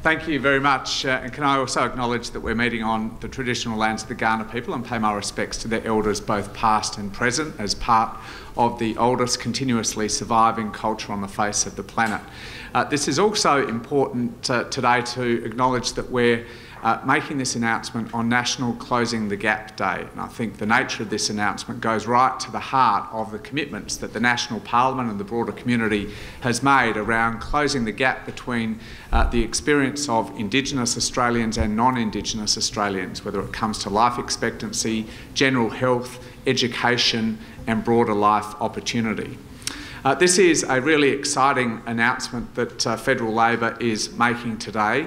Thank you very much, and can I also acknowledge that we're meeting on the traditional lands of the Kaurna people and pay my respects to their elders both past and present as part of the oldest continuously surviving culture on the face of the planet. This is also important today to acknowledge that we're making this announcement on National Closing the Gap Day, and I think the nature of this announcement goes right to the heart of the commitments that the National Parliament and the broader community has made around closing the gap between the experience of Indigenous Australians and non-Indigenous Australians, whether it comes to life expectancy, general health, education and broader life opportunity. This is a really exciting announcement that Federal Labor is making today,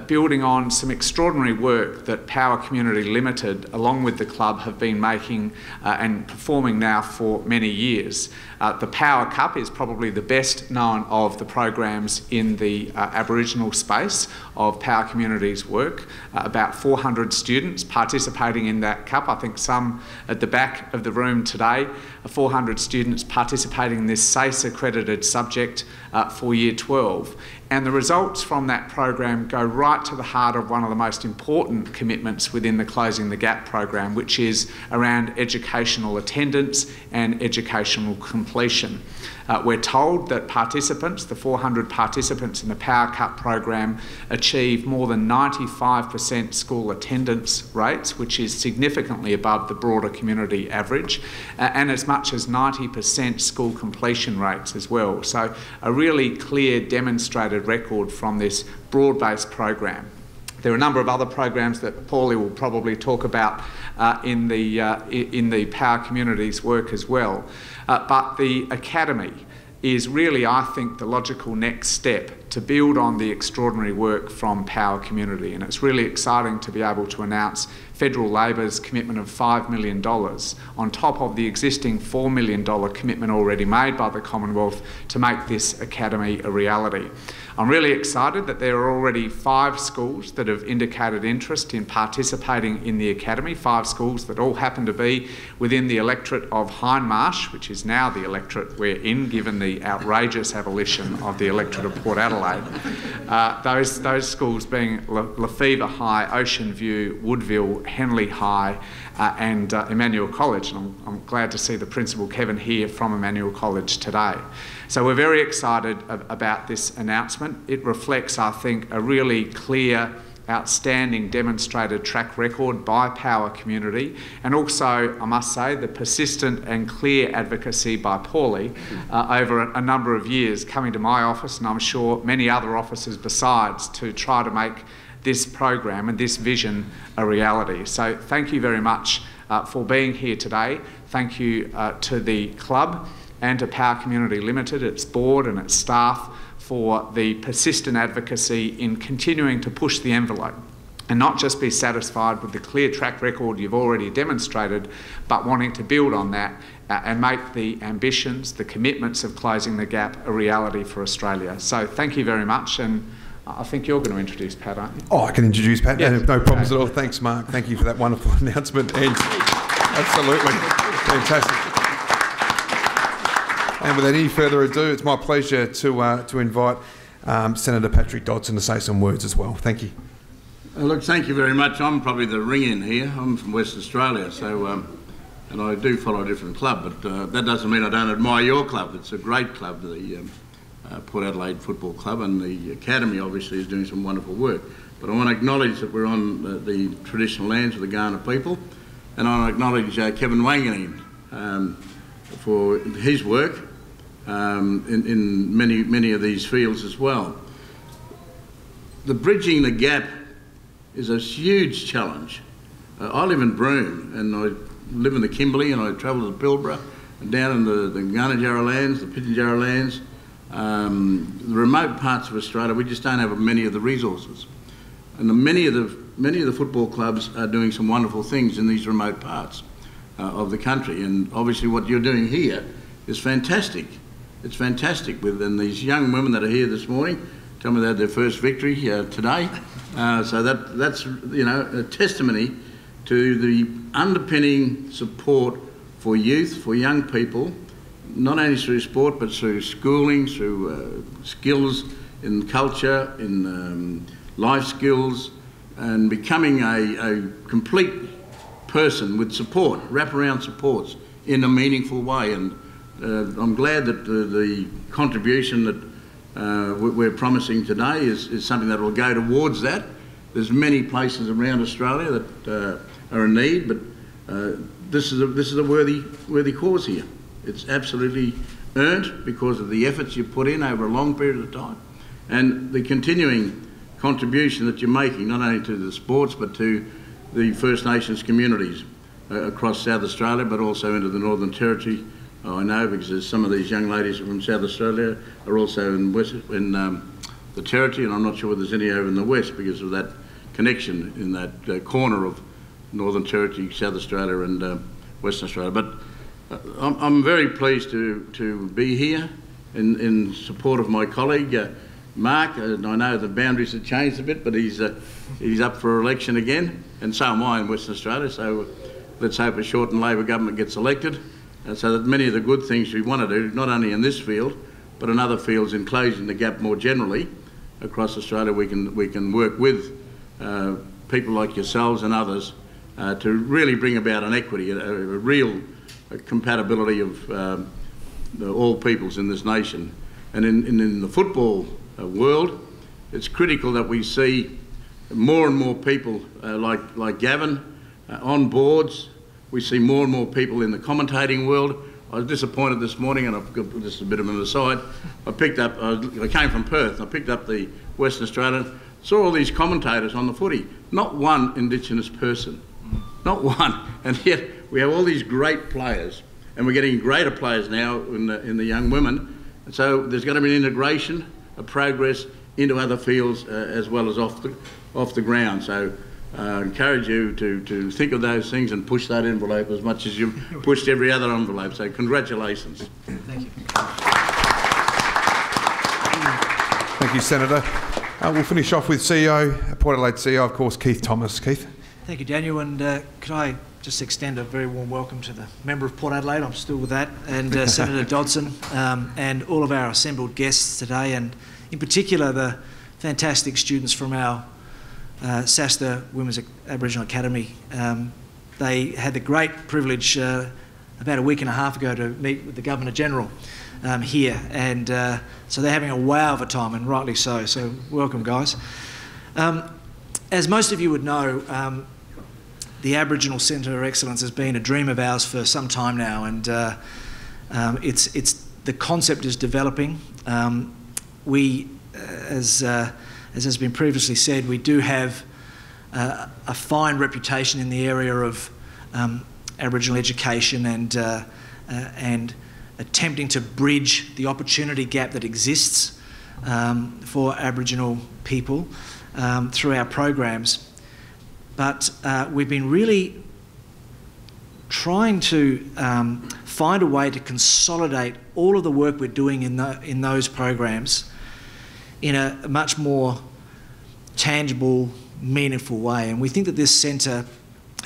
building on some extraordinary work that Power Community Limited, along with the club, have been making and performing now for many years. The Power Cup is probably the best known of the programs in the Aboriginal space of Power Community's work. About 400 students participating in that cup. I think some at the back of the room today, 400 students participating in this SACE accredited subject for Year 12. And the results from that program go right to the heart of one of the most important commitments within the Closing the Gap program, which is around educational attendance and educational completion. We're told that participants, the 400 participants in the Power Cup program, achieve more than 95% school attendance rates, which is significantly above the broader community average, and as much as 90% school completion rates as well. So a really clear demonstrated record from this broad-based program. There are a number of other programs that Paulie will probably talk about in the Power Community's work as well. But the Academy is really, I think, the logical next step to build on the extraordinary work from Power Community. And it's really exciting to be able to announce Federal Labor's commitment of $5 million on top of the existing $4 million commitment already made by the Commonwealth to make this academy a reality. I'm really excited that there are already 5 schools that have indicated interest in participating in the academy, 5 schools that all happen to be within the electorate of Hindmarsh, which is now the electorate we're in, given the outrageous abolition of the electorate of Port Adelaide. Those schools being Lefevre High, Ocean View, Woodville, Henley High and Emmanuel College. And I'm glad to see the Principal Kevin here from Emmanuel College today. So we're very excited about this announcement. It reflects, I think, a really clear, outstanding demonstrated track record by Power Community, and also, I must say, the persistent and clear advocacy by Paulie over a number of years, coming to my office and I'm sure many other offices besides, to try to make this program and this vision a reality. So thank you very much for being here today. Thank you to the club and to Power Community Limited, its board and its staff, for the persistent advocacy in continuing to push the envelope and not just be satisfied with the clear track record you've already demonstrated, but wanting to build on that and make the ambitions, the commitments of Closing the Gap a reality for Australia. So thank you very much, and I think you're going to introduce Pat, aren't you? Oh, I can introduce Pat. Yes. No problems at all. Thanks, Mark. Thank you for that wonderful announcement. And absolutely fantastic. And without any further ado, it's my pleasure to invite Senator Patrick Dodson to say some words as well. Thank you. Look, thank you very much. I'm probably the ring-in here. I'm from West Australia, so and I do follow a different club, but that doesn't mean I don't admire your club. It's a great club, the Port Adelaide Football Club, and the Academy obviously is doing some wonderful work. But I want to acknowledge that we're on the traditional lands of the Kaurna people, and I want to acknowledge Kevin Wanganeen for his work in many of these fields as well. The bridging the gap is a huge challenge. I live in Broome and I live in the Kimberley, and I travel to Pilbara and down in the Gunnerjarra lands, the Pitjantjatjara lands, the remote parts of Australia. We just don't have many of the resources, and many of the football clubs are doing some wonderful things in these remote parts of the country. And obviously what you're doing here is fantastic. It's fantastic. And these young women that are here this morning tell me they had their first victory today. So that's a testimony to the underpinning support for youth, for young people, not only through sport but through schooling, through skills in culture, in life skills, and becoming a complete person with support, wraparound supports in a meaningful way. And I'm glad that the contribution that we're promising today is something that will go towards that. There's many places around Australia that are in need, but this is a worthy cause here. It's absolutely earned because of the efforts you put in over a long period of time, and the continuing contribution that you're making, not only to the sports but to the First Nations communities across South Australia, but also into the Northern Territory. I know because some of these young ladies from South Australia are also in the Territory, and I'm not sure whether there's any over in the West because of that connection in that corner of Northern Territory, South Australia and Western Australia. But I'm very pleased to be here in support of my colleague Mark. And I know the boundaries have changed a bit, but he's up for election again, and so am I in Western Australia. So let's hope a Shorten Labor government gets elected, so that many of the good things we want to do, not only in this field, but in other fields, in closing the gap more generally across Australia, we can work with people like yourselves and others to really bring about an equity, a real compatibility of all peoples in this nation. And in the football world, it's critical that we see more and more people like Gavin on boards. We see more and more people in the commentating world. I was disappointed this morning, and I've got just a bit of an aside. I came from Perth. I picked up the Western Australian, saw all these commentators on the footy. Not one Indigenous person, not one. And yet we have all these great players, and we're getting greater players now in the young women. And so there's going to be an integration, a progress into other fields as well as off the ground. So I encourage you to think of those things and push that envelope as much as you've pushed every other envelope. So congratulations. Thank you. Thank you, Senator. We'll finish off with CEO, Port Adelaide CEO, of course, Keith Thomas. Keith. Thank you, Daniel. And could I just extend a very warm welcome to the member of Port Adelaide, I'm still with that, and Senator Dodson, and all of our assembled guests today, and in particular the fantastic students from our SASTA Women's Aboriginal Academy. They had the great privilege about a week and a half ago to meet with the Governor-General here, and so they're having a wow of a time, and rightly so, so welcome guys. As most of you would know, the Aboriginal Centre of Excellence has been a dream of ours for some time now, and the concept is developing. We, as has been previously said, we do have a fine reputation in the area of Aboriginal education and attempting to bridge the opportunity gap that exists for Aboriginal people through our programs. But we've been really trying to find a way to consolidate all of the work we're doing in those programs in a much more tangible, meaningful way. And we think that this centre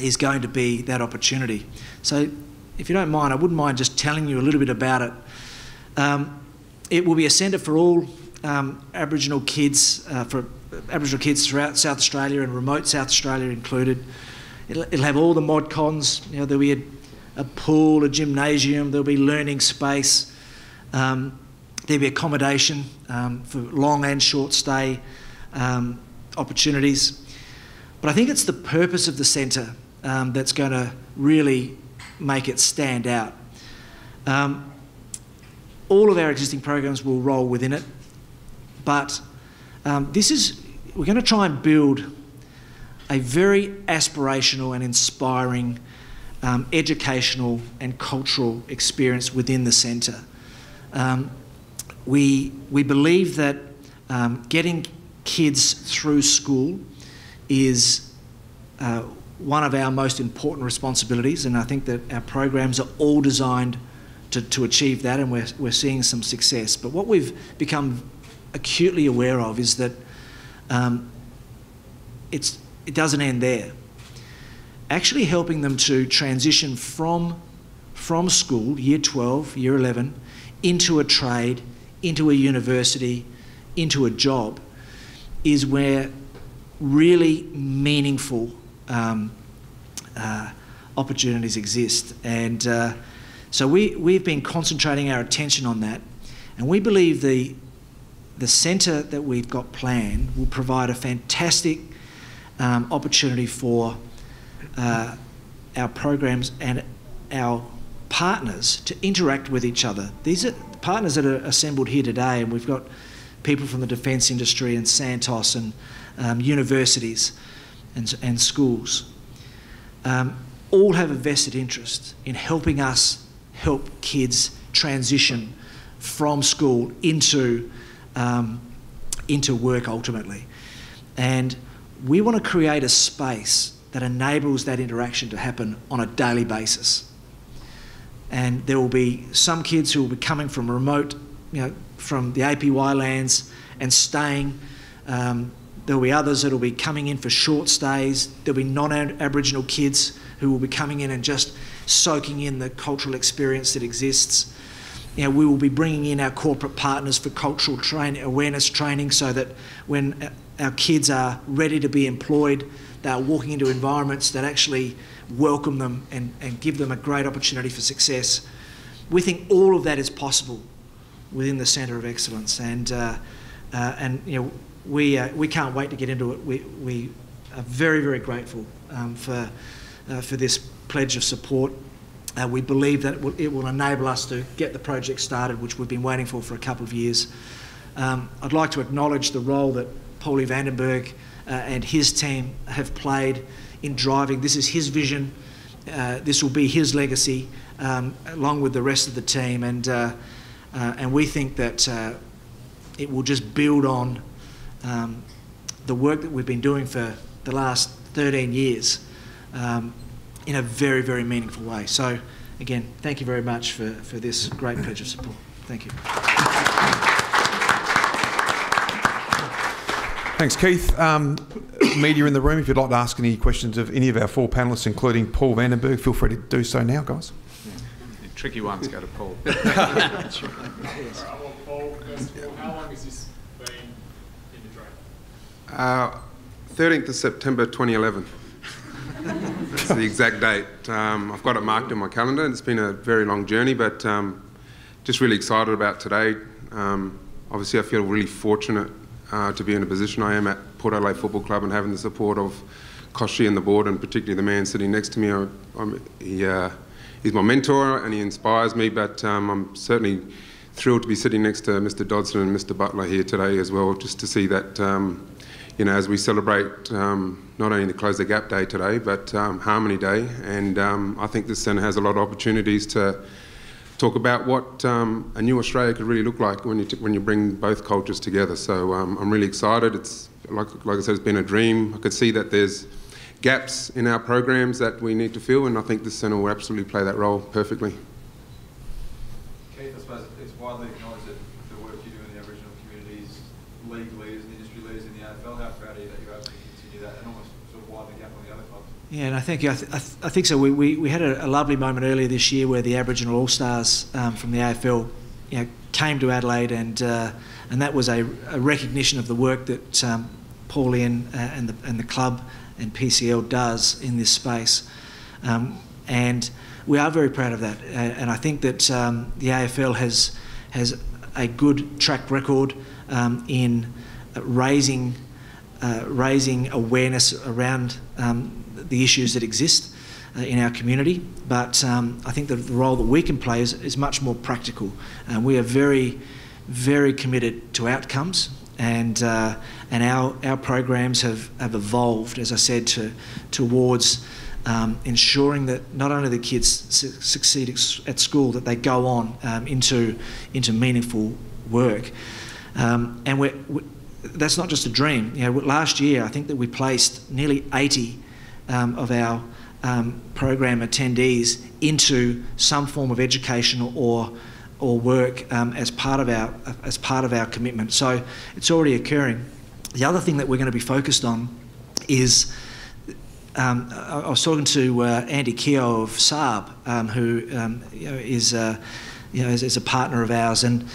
is going to be that opportunity. So if you don't mind, I wouldn't mind just telling you a little bit about it. It will be a centre for all Aboriginal kids, throughout South Australia and remote South Australia included. It'll have all the mod cons. You know, there'll be a pool, a gymnasium, there'll be learning space, there'll be accommodation for long and short stay opportunities. But I think it's the purpose of the centre that's going to really make it stand out. All of our existing programs will roll within it, but we're going to try and build a very aspirational and inspiring educational and cultural experience within the centre. We believe that getting kids through school is one of our most important responsibilities, and I think that our programs are all designed to achieve that, and we're seeing some success. But what we've become acutely aware of is that it doesn't end there. Actually helping them to transition from school, year 12, year 11, into a trade, into a university, into a job, is where really meaningful opportunities exist. And so we've been concentrating our attention on that, and we believe the centre that we've got planned will provide a fantastic opportunity for our programs and our partners to interact with each other. These are partners that are assembled here today, and we've got people from the defence industry and Santos and universities and schools. All have a vested interest in helping us help kids transition from school into work ultimately. And we want to create a space that enables that interaction to happen on a daily basis. And there will be some kids who will be coming from remote, from the APY lands and staying. There will be others that will be coming in for short stays. There will be non-Aboriginal kids who will be coming in and just soaking in the cultural experience that exists. We will be bringing in our corporate partners for cultural awareness training, so that when our kids are ready to be employed, they are walking into environments that actually welcome them and give them a great opportunity for success. We think all of that is possible within the Centre of Excellence, and we can't wait to get into it. We are very, very grateful for this pledge of support. We believe that it will enable us to get the project started, which we've been waiting for a couple of years. I'd like to acknowledge the role that Paulie Vandenberg and his team have played in driving. This is his vision. This will be his legacy, along with the rest of the team, and we think that it will just build on the work that we've been doing for the last 13 years in a very, very meaningful way. So, again, thank you very much for this great pledge of support. Thank you. Thanks, Keith. Media in the room, if you'd like to ask any questions of any of our four panellists, including Paul Vandenberg, feel free to do so now, guys. The tricky ones go to Paul. That's right. Yes. Well, Paul, first of all, how long has this been in the drain? 13th of September 2011. That's the exact date. I've got it marked in my calendar. It's been a very long journey, but just really excited about today. Obviously, I feel really fortunate to be in a position I am at Port Adelaide Football Club, and having the support of Koshi and the board, and particularly the man sitting next to me. He's my mentor and he inspires me, but I'm certainly thrilled to be sitting next to Mr. Dodson and Mr. Butler here today as well, just to see that, as we celebrate not only the Close the Gap Day today, but Harmony Day. And I think this centre has a lot of opportunities to talk about what a new Australia could really look like when you bring both cultures together. So I'm really excited. It's like I said, it's been a dream. I could see that there's gaps in our programs that we need to fill, and I think this centre will absolutely play that role perfectly. Keith, I suppose it's widely acknowledged that the work you do in the Aboriginal communities, league leaders and industry leaders in the AFL, how proud are you that you're able to continue that and almost sort of widen the gap on the other clubs? Yeah, and I think so. We had a lovely moment earlier this year where the Aboriginal All-Stars from the AFL came to Adelaide, and that was a recognition of the work that Paulie and the club and PCL does in this space, and we are very proud of that. And I think that the AFL has a good track record in raising awareness around the issues that exist in our community, but I think that the role that we can play is much more practical. We are very, very committed to outcomes, and our programs have evolved, as I said, towards ensuring that not only the kids succeed at school, that they go on into meaningful work, and that's not just a dream. Last year I think that we placed nearly 80 of our program attendees into some form of education or work as part of our commitment. So it's already occurring. The other thing that we're going to be focused on is I was talking to Andy Keogh of Saab, who is a partner of ours, and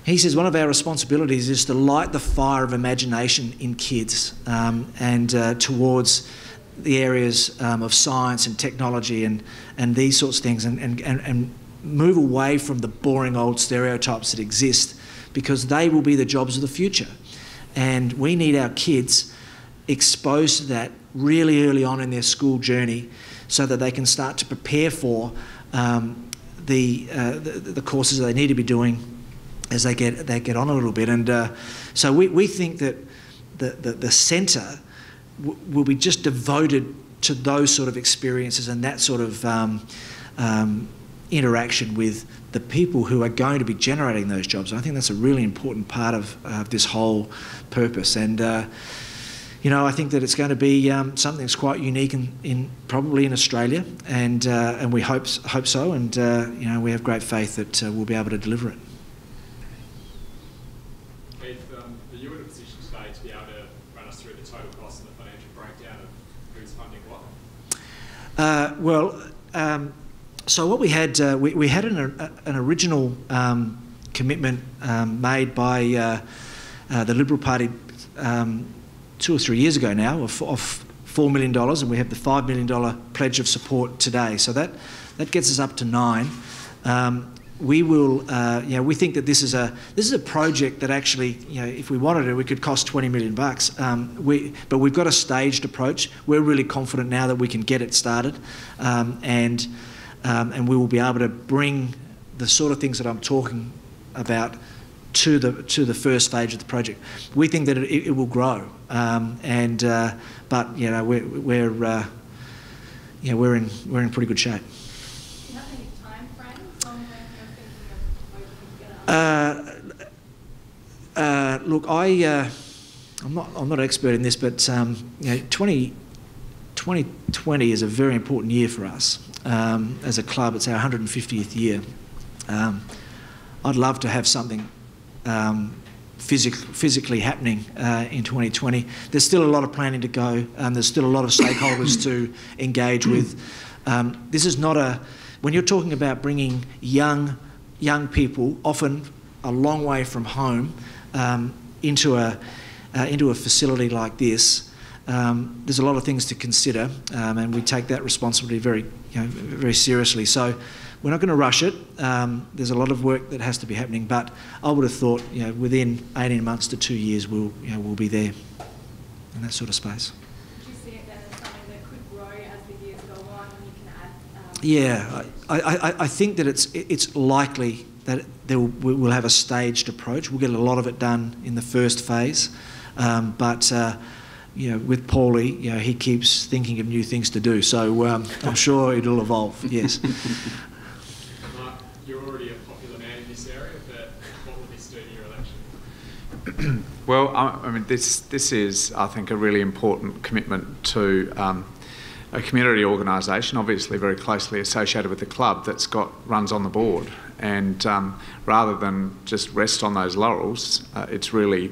he says one of our responsibilities is to light the fire of imagination in kids and towards the areas of science and technology and these sorts of things, and move away from the boring old stereotypes that exist, because they will be the jobs of the future. And we need our kids exposed to that really early on in their school journey, so that they can start to prepare for the courses that they need to be doing as they get on a little bit. And so we think that the centre will be just devoted to those sort of experiences and that sort of interaction with the people who are going to be generating those jobs. And I think that's a really important part of this whole purpose. And you know, I think that it's going to be something that's quite unique probably in Australia, and we hope so. And you know, we have great faith that we'll be able to deliver it. Keith, are you in a position today to be able to run us through the total cost and the financial breakdown of who's funding what? So what we had, we had an original commitment made by the Liberal Party 2 or 3 years ago now of $4 million, and we have the $5 million pledge of support today. So that gets us up to 9. We will, you know, we think that this is a project that actually, you know, if we wanted it, we could cost $20 million. But we've got a staged approach. We're really confident now that we can get it started, and we will be able to bring the sort of things that I'm talking about to the first stage of the project. We think that it will grow, but you know, we're in pretty good shape. Do you have any time frames on when you're thinking of opening it up? Look, I'm not an expert in this, but you know, 2020 is a very important year for us as a club. It's our 150th year. I'd love to have something physically happening in 2020. There's still a lot of planning to go. There's still a lot of stakeholders to engage with. This is not when you're talking about bringing young people, often a long way from home, into a facility like this. There's a lot of things to consider, and we take that responsibility very seriously. So we're not going to rush it. There's a lot of work that has to be happening, but I would have thought, you know, within 18 months to 2 years, we'll be there in that sort of space. Do you see it then as something that could grow as the years go on, and you can add? Yeah, I think that it's likely that we'll have a staged approach. We'll get a lot of it done in the first phase, but you know, with Paulie, you know, he keeps thinking of new things to do. So I'm sure it'll evolve. Yes. Mark, you're already a popular man in this area, but what will this do to your election? Well, I mean, this is, I think, a really important commitment to a community organisation, obviously very closely associated with the club, that's runs on the board. And rather than just rest on those laurels, it's really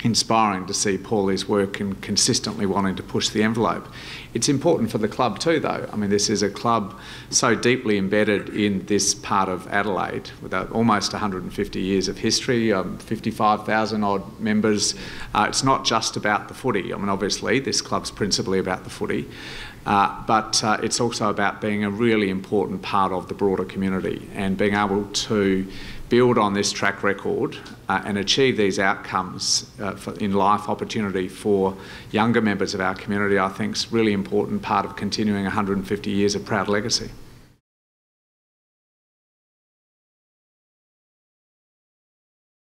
inspiring to see Paulie's work and consistently wanting to push the envelope. It's important for the club too, though. I mean, this is a club so deeply embedded in this part of Adelaide, with almost 150 years of history, 55,000 odd members. It's not just about the footy. I mean, obviously, this club's principally about the footy, but it's also about being a really important part of the broader community and being able to build on this track record and achieve these outcomes in life opportunity for younger members of our community, I think is a really important part of continuing 150 years of proud legacy.